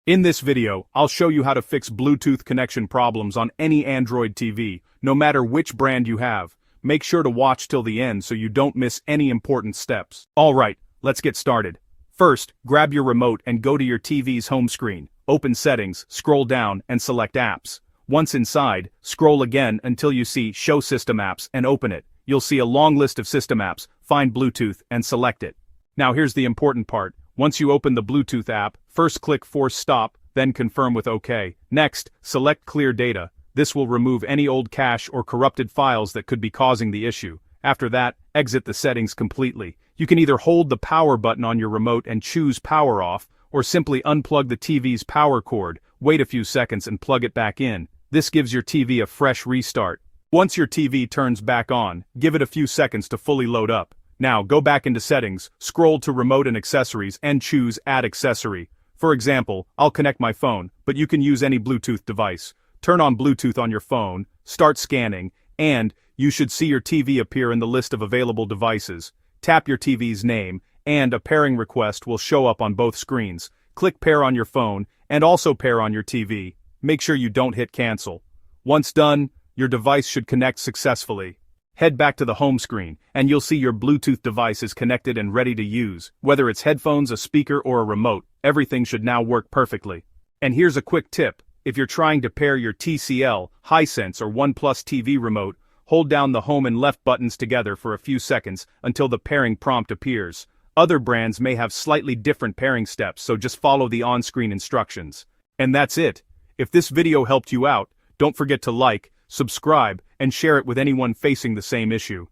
In this video, I'll show you how to fix Bluetooth connection problems on any Android TV, no matter which brand you have. Make sure to watch till the end so you don't miss any important steps. Alright, let's get started. First, grab your remote and go to your TV's home screen. Open Settings, scroll down, and select Apps. Once inside, scroll again until you see Show System Apps and open it. You'll see a long list of system apps, find Bluetooth, and select it. Now here's the important part. Once you open the Bluetooth app, first click Force Stop, then confirm with OK. Next, select Clear Data. This will remove any old cache or corrupted files that could be causing the issue. After that, exit the settings completely. You can either hold the power button on your remote and choose Power Off, or simply unplug the TV's power cord, wait a few seconds and plug it back in. This gives your TV a fresh restart. Once your TV turns back on, give it a few seconds to fully load up. Now go back into Settings, scroll to Remote and Accessories and choose Add Accessory. For example, I'll connect my phone, but you can use any Bluetooth device. Turn on Bluetooth on your phone, start scanning, and you should see your TV appear in the list of available devices. Tap your TV's name, and a pairing request will show up on both screens. Click Pair on your phone, and also pair on your TV. Make sure you don't hit cancel. Once done, your device should connect successfully. Head back to the home screen, and you'll see your Bluetooth device is connected and ready to use. Whether it's headphones, a speaker, or a remote, everything should now work perfectly. And here's a quick tip. If you're trying to pair your TCL, Hisense, or OnePlus TV remote, hold down the home and left buttons together for a few seconds until the pairing prompt appears. Other brands may have slightly different pairing steps, so just follow the on-screen instructions. And that's it. If this video helped you out, don't forget to like, subscribe, and share it with anyone facing the same issue.